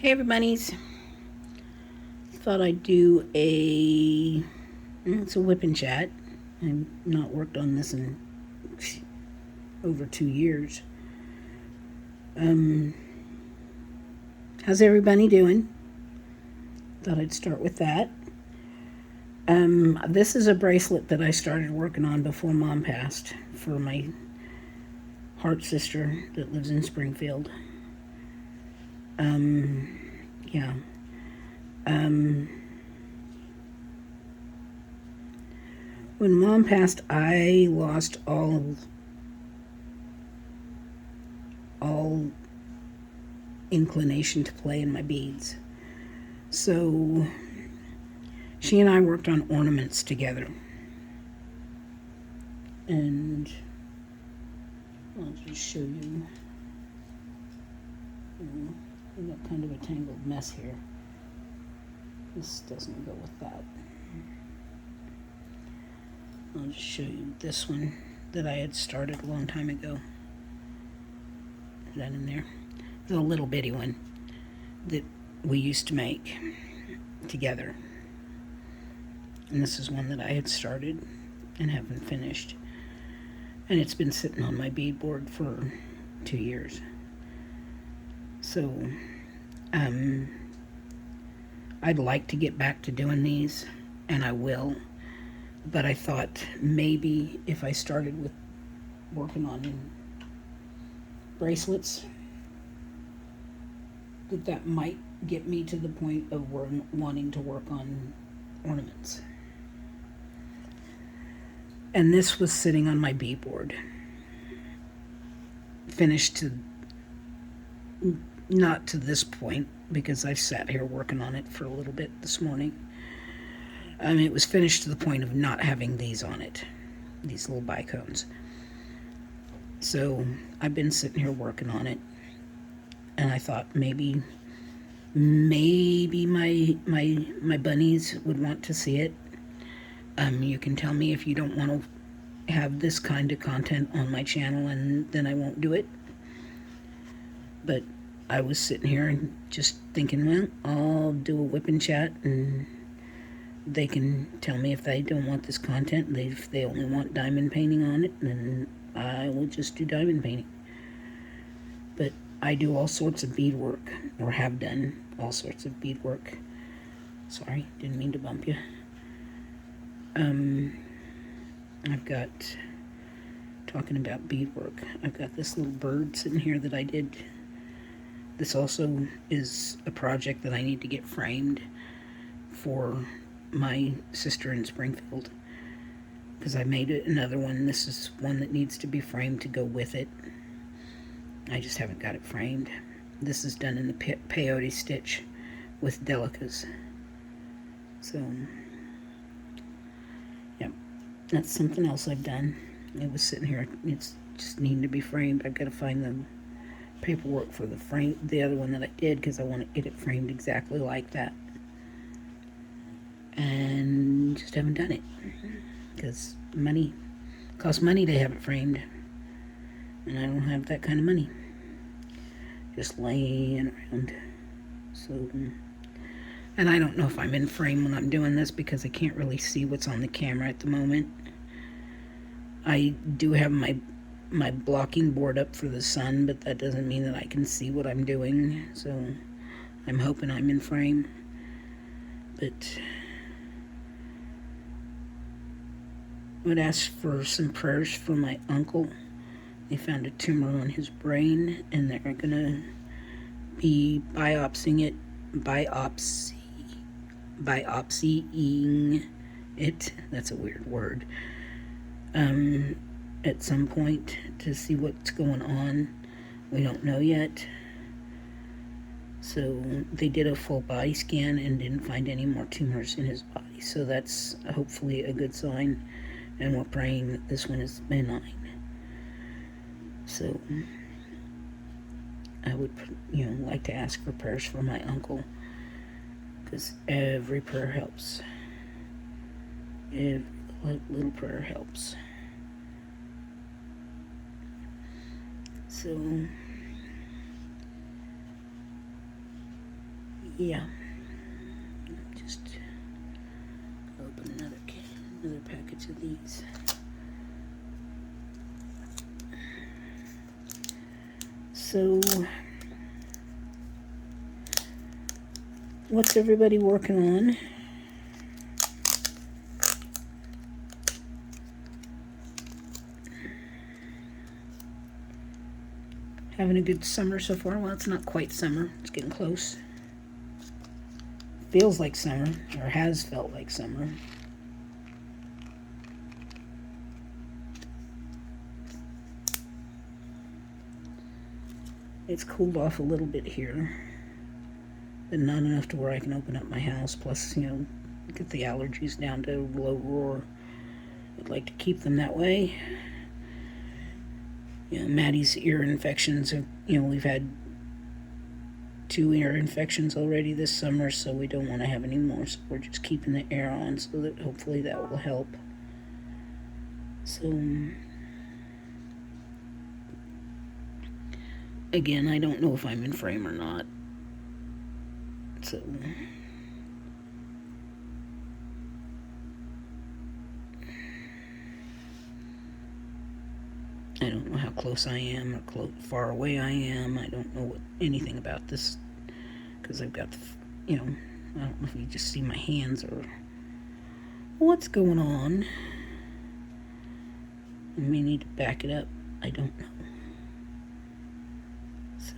Hey everybody's. Thought I'd do it's a WIP and Chat. I've not worked on this in over 2 years. Um, how's everybody doing? Thought I'd start with that. This is a bracelet that I started working on before Mom passed for my heart sister that lives in Springfield. Yeah. When Mom passed, I lost all inclination to play in my beads. So she and I worked on ornaments together. And I'll just show you. We got kind of a tangled mess here. This doesn't go with that. I'll just show you this one that I had started a long time ago. Is that in there? It's a little bitty one that we used to make together. And this is one that I had started and haven't finished. And it's been sitting on my beadboard for 2 years. So, I'd like to get back to doing these, and I will. But I thought maybe if I started with working on bracelets, that might get me to the point of wanting to work on ornaments. And this was sitting on my beadboard, finished to not to this point because I sat here working on it for a little bit this morning. It was finished to the point of not having these on it, these little bicones. So I've been sitting here working on it, and I thought maybe my bunnies would want to see it. You can tell me if you don't want to have this kind of content on my channel, and then I won't do it. But I was sitting here and just thinking, well, I'll do a WIP and Chat, and they can tell me if they don't want this content. If they only want diamond painting on it, then I will just do diamond painting. But I do all sorts of beadwork, or have done all sorts of beadwork. Sorry, didn't mean to bump you. I've got, talking about beadwork, I've got this little bird sitting here that I did. This also is a project that I need to get framed for my sister in Springfield, because I made another one. This is one that needs to be framed to go with it. I just haven't got it framed. This is done in the peyote stitch with delicas. So, yeah, that's something else I've done. It was sitting here. It's just needing to be framed. I've got to find the paperwork for the other one that I did, because I want to get it framed exactly like that. And just haven't done it because money costs money to have it framed, and I don't have that kind of money just laying around. So, and I don't know if I'm in frame when I'm doing this because I can't really see what's on the camera at the moment. I do have my blocking board up for the sun, but that doesn't mean that I can see what I'm doing. So I'm hoping I'm in frame. But I would ask for some prayers for my uncle. They found a tumor on his brain, and they're gonna be biopsying it. That's a weird word. At some point to see what's going on. We don't know yet. So they did a full body scan and didn't find any more tumors in his body. So that's hopefully a good sign. And we're praying that this one is benign. So I would, like to ask for prayers for my uncle, because every prayer helps. Every little prayer helps. So yeah, just open another package of these. So, what's everybody working on? Having a good summer so far? Well, it's not quite summer. It's getting close. Feels like summer, or has felt like summer. It's cooled off a little bit here, but not enough to where I can open up my house. Plus, you know, get the allergies down to low roar. I'd like to keep them that way. You know, Maddie's ear infections are, you know, we've had 2 ear infections already this summer, so we don't want to have any more. So we're just keeping the air on so that hopefully that will help. So, again, I don't know if I'm in frame or not. So, I don't know how close I am or far away I am. I don't know anything about this because I've got, you know, I don't know if you just see my hands or what's going on. I may need to back it up. I don't know. So,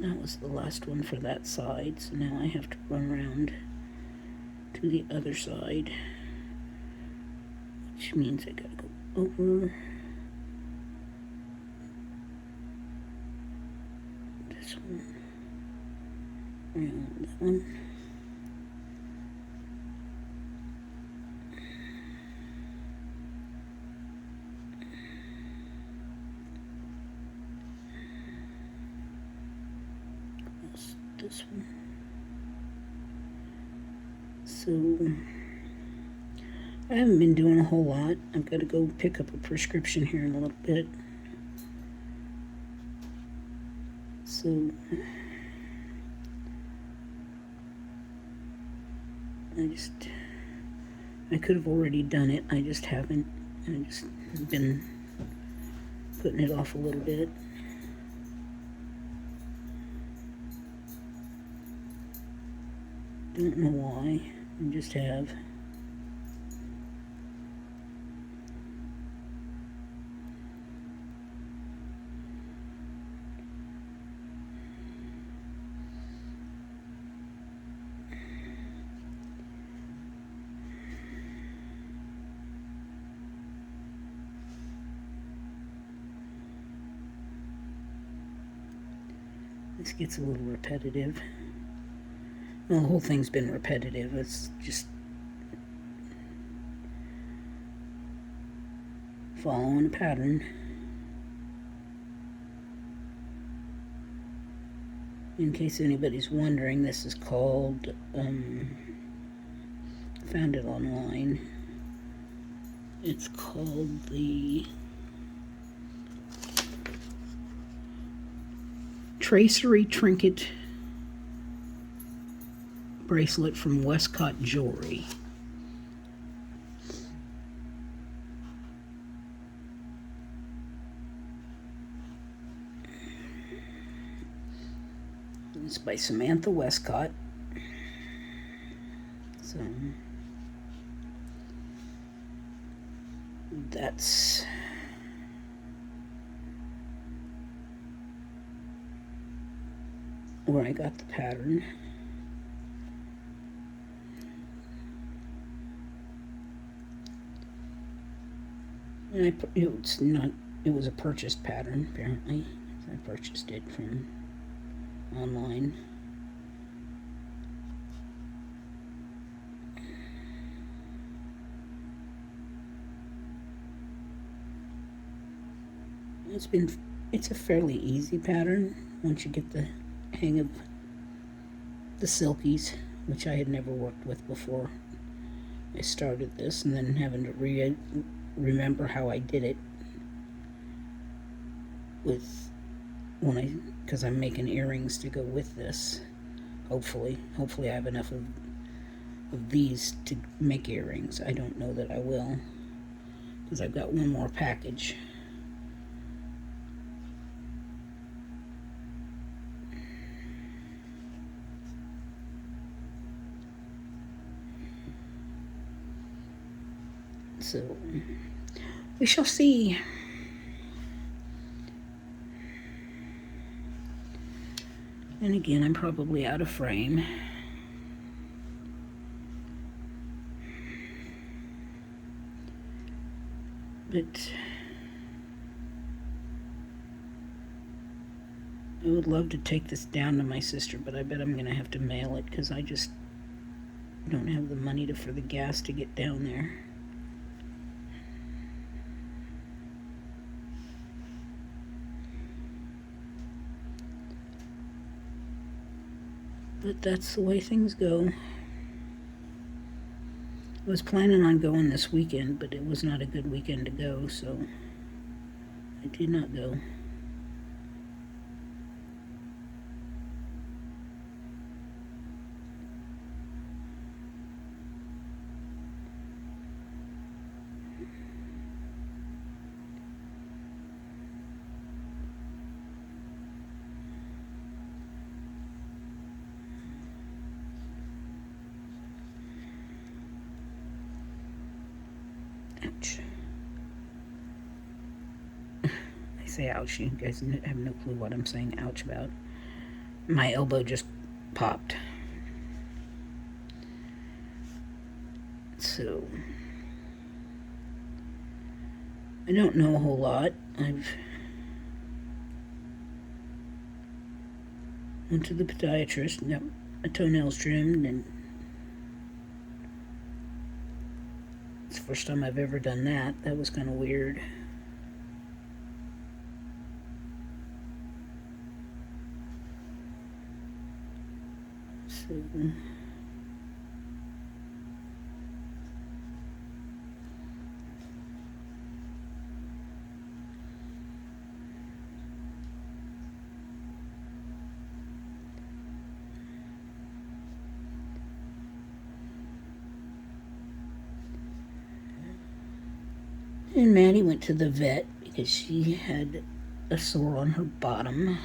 that was the last one for that side, so now I have to run around to the other side, which means I gotta go over this one, around that one. This one. So I haven't been doing a whole lot. I've got to go pick up a prescription here in a little bit. So I could have already done it. I just haven't. I just been putting it off a little bit. Don't know why. I just have. This gets a little repetitive. Well, the whole thing's been repetitive. It's just following a pattern. In case anybody's wondering, this is called, found it online. It's called the Tracery Trinket Bracelet from Westcott Jewelry. It's by Samantha Westcott. So that's where I got the pattern. And it was a purchased pattern, apparently. I purchased it from online. It's a fairly easy pattern once you get the hang of the silkies, which I had never worked with before I started this, and then having to remember how I did it. with because I'm making earrings to go with this. Hopefully I have enough of these to make earrings. I don't know that I will, because I've got one more package. So we shall see. And again, I'm probably out of frame. But I would love to take this down to my sister, but I bet I'm going to have to mail it because I just don't have the money for the gas to get down there. But that's the way things go. I was planning on going this weekend, but it was not a good weekend to go, so I did not go. Ouch. I say ouch, you guys have no clue what I'm saying ouch about. My elbow just popped. So, I don't know a whole lot. I've went to the podiatrist and got my toenails trimmed, and it's the first time I've ever done that. That was kind of weird. So, and Maddie went to the vet because she had a sore on her bottom.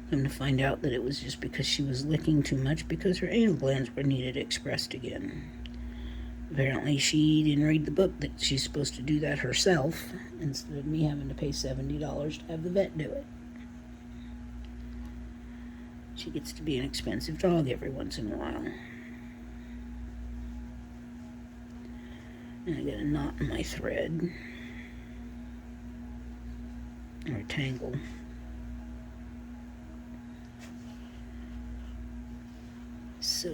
Come to find out that it was just because she was licking too much because her anal glands were needed expressed again. Apparently she didn't read the book that she's supposed to do that herself instead of me having to pay $70 to have the vet do it. She gets to be an expensive dog every once in a while. And I got a knot in my thread. Or a tangle. So,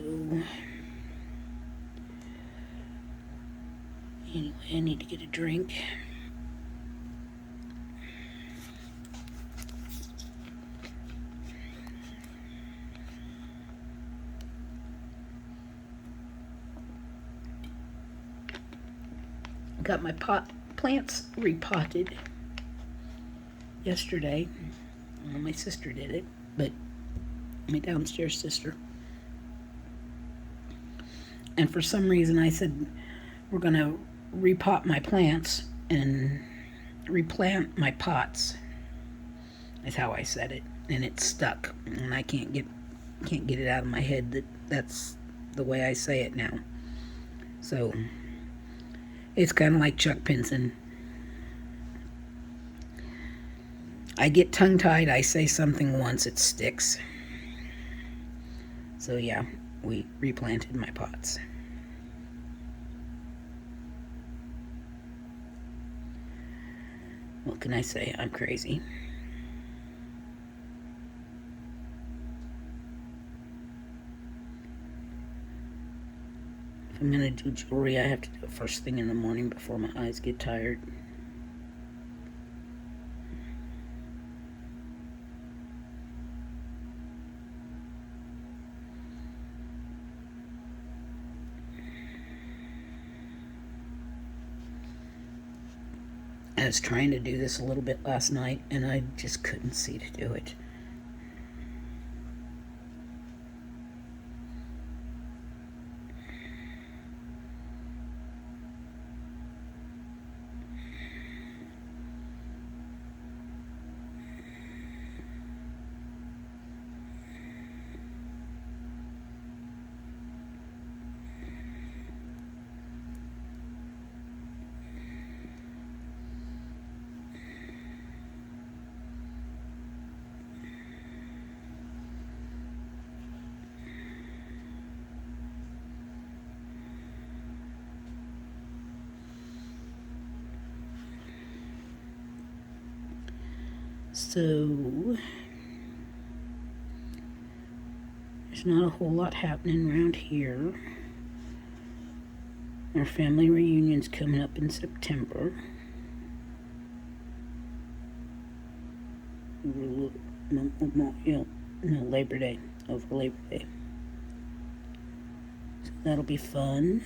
anyway, I need to get a drink. Got my plants repotted yesterday. Well, my sister did it, but my downstairs sister. And for some reason I said we're going to repot my plants and replant my pots. Is how I said it, and it stuck, and I can't get it out of my head that that's the way I say it now. So it's kind of like Chuck Pinson. I get tongue-tied, I say something once, it sticks. So yeah, we replanted my pots. What can I say? I'm crazy. If I'm going to do jewelry, I have to do it first thing in the morning before my eyes get tired. I was trying to do this a little bit last night, and I just couldn't see to do it. So, there's not a whole lot happening around here. Our family reunion's coming up in September. No, Labor Day. Over Labor Day. So that'll be fun.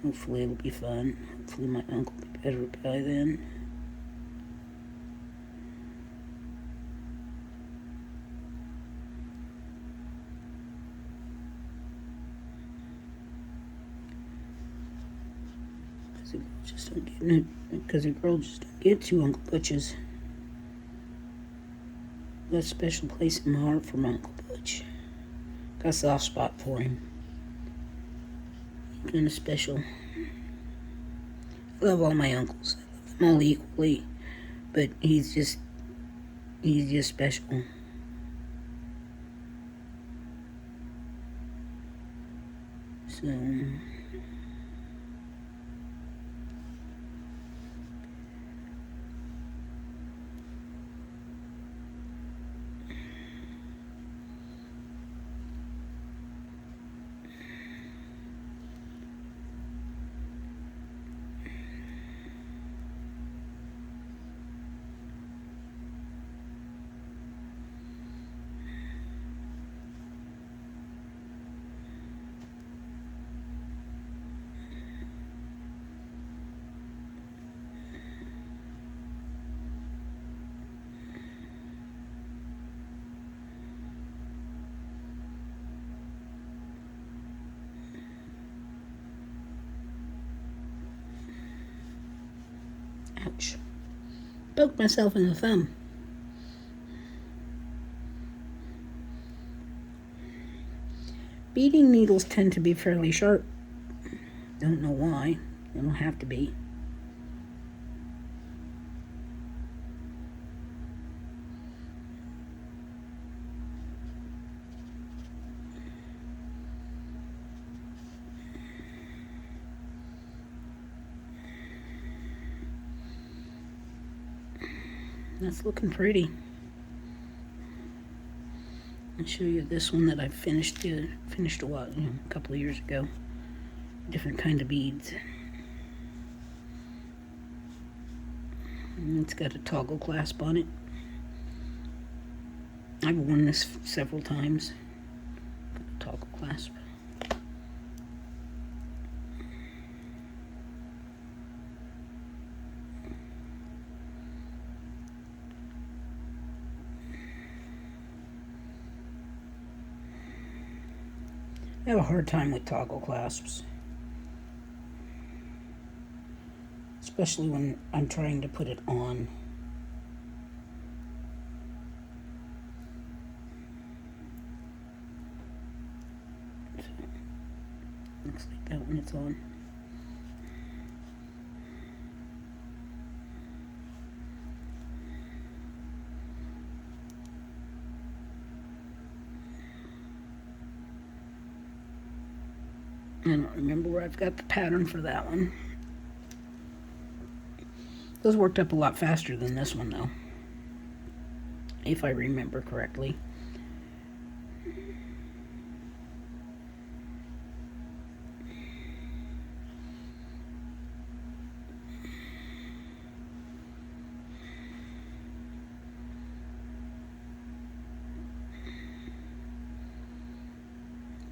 Hopefully it'll be fun. Hopefully my uncle will be better by then. Because the girl just don't get two Uncle Butches. Got a special place in my heart for my Uncle Butch. Got a soft spot for him. Kind of special. I love all my uncles. I love them all equally, but he's just special. So ouch. Poked myself in the thumb. Beading needles tend to be fairly sharp. Don't know why. They don't have to be. That's looking pretty. I'll show you this one that I finished a while, a couple of years ago. Different kind of beads. And it's got a toggle clasp on it. I've worn this several times. Got a toggle clasp. I have a hard time with toggle clasps, especially when I'm trying to put it on. Looks like that when it's on. I don't remember where I've got the pattern for that one. Those worked up a lot faster than this one, though, if I remember correctly.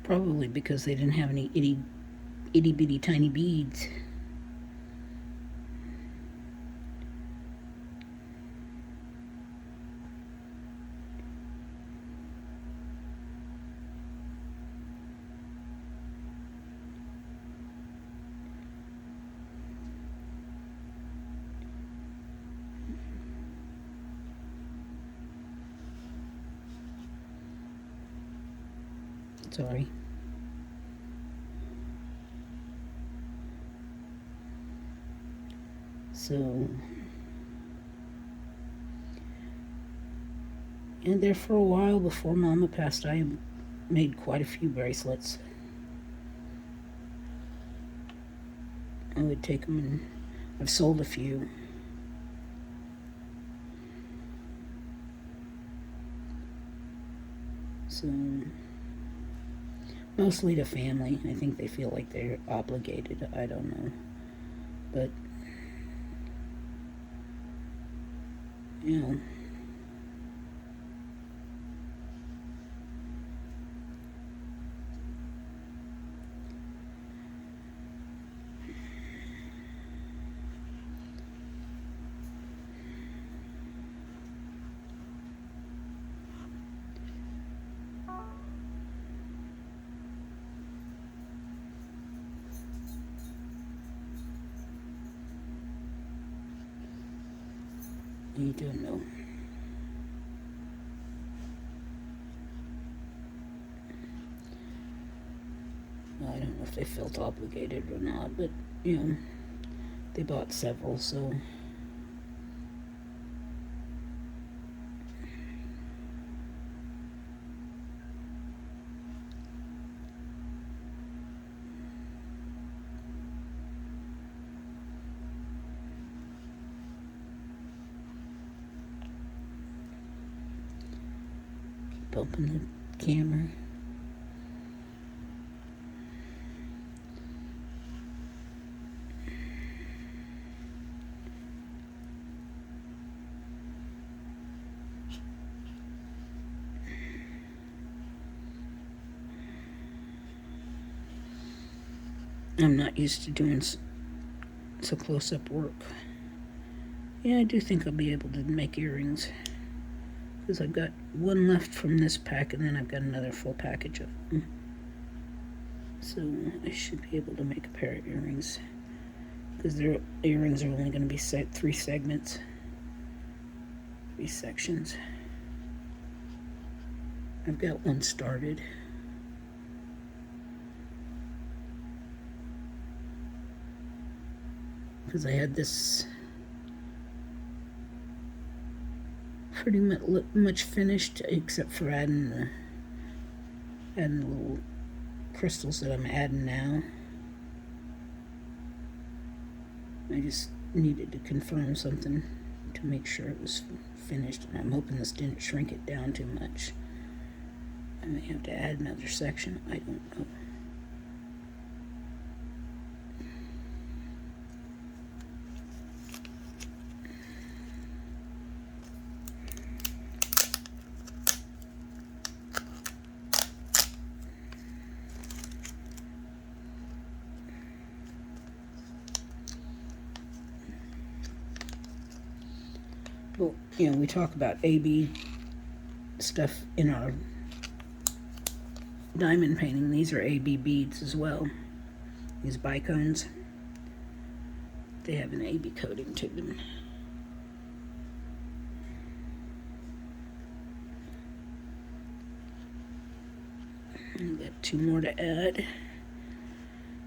Probably because they didn't have any itty bitty tiny beads. Sorry. So, and there for a while before Mama passed, I made quite a few bracelets. I would take them, and I've sold a few. So, mostly to family. I think they feel like they're obligated. I don't know. But, you know. You don't know. I don't know if they felt obligated or not, but, you know, they bought several, so. Keep bumping the camera. I'm not used to doing so close-up work. Yeah, I do think I'll be able to make earrings. Because I've got one left from this pack, and then I've got another full package of them. So I should be able to make a pair of earrings. Because their earrings are only going to be 3 segments. 3 sections. I've got one started. Because I had this pretty much finished, except for adding the little crystals that I'm adding now. I just needed to confirm something to make sure it was finished, and I'm hoping this didn't shrink it down too much. I may have to add another section. I don't know. Well, you know, we talk about AB stuff in our diamond painting. These are AB beads as well. These bicones, they have an AB coating to them. I've got 2 more to add,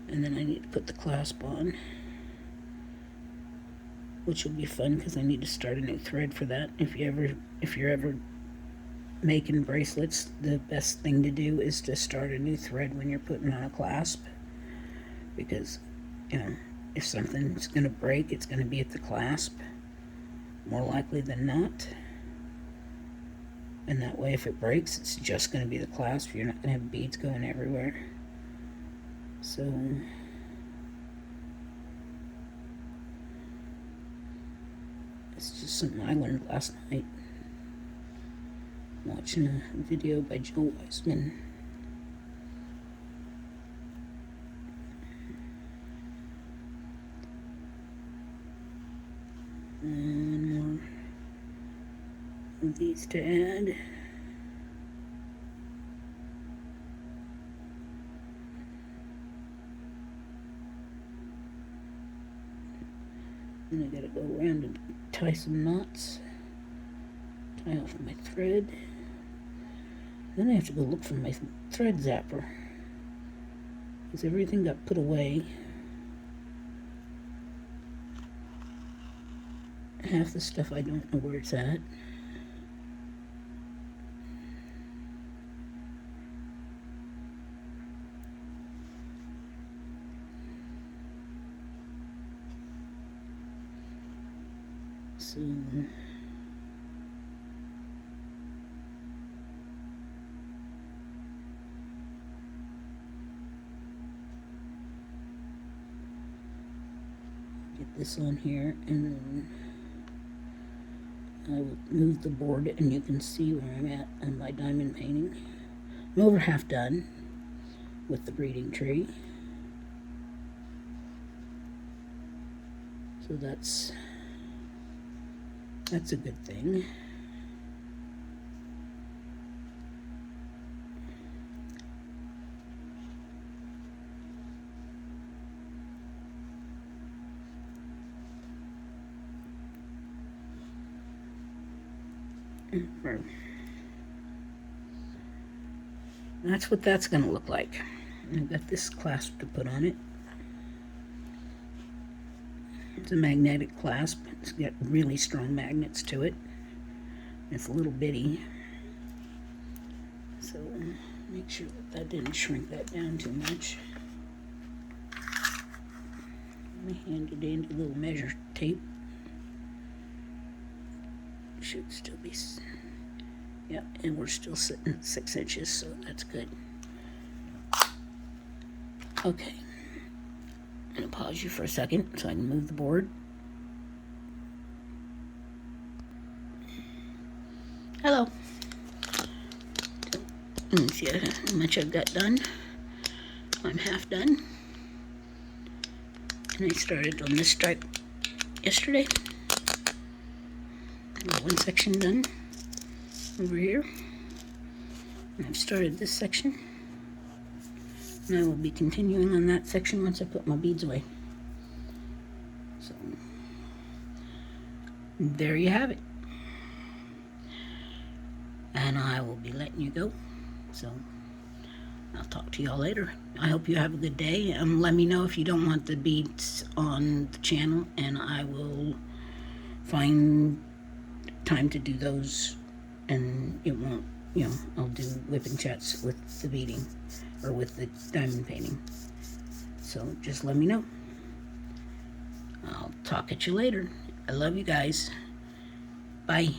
and then I need to put the clasp on, which will be fun because I need to start a new thread for that. If you're ever making bracelets, the best thing to do is to start a new thread when you're putting on a clasp, because, you know, if something's going to break, it's going to be at the clasp, more likely than not. And that way, if it breaks, it's just going to be the clasp. You're not going to have beads going everywhere. So it's just something I learned last night, watching a video by Joe Weissman. And more of these to add. And I gotta go around and tie some knots. Tie off my thread. Then I have to go look for my thread zapper, because everything got put away. Half the stuff I don't know where it's at. So get this on here, and then I will move the board, and you can see where I'm at on my diamond painting. I'm over half done with the breeding tree. So that's a good thing. That's what that's going to look like. I've got this clasp to put on it. It's a magnetic clasp. It's got really strong magnets to it. It's a little bitty. So make sure that didn't shrink that down too much. Let me hand it in a little measure tape. Should still be, yep, and we're still sitting at 6 inches, so that's good. Okay, I'm gonna pause you for a second so I can move the board. Hello. Let's see how much I've got done. I'm half done. And I started on this stripe yesterday. Got one section done over here. And I've started this section. And I will be continuing on that section once I put my beads away. So, there you have it. And I will be letting you go. So, I'll talk to y'all later. I hope you have a good day. Let me know if you don't want the beads on the channel, and I will find time to do those, and it won't, I'll do WIP and Chats with the beading, or with the diamond painting. So just let me know. I'll talk at you later. I love you guys. Bye.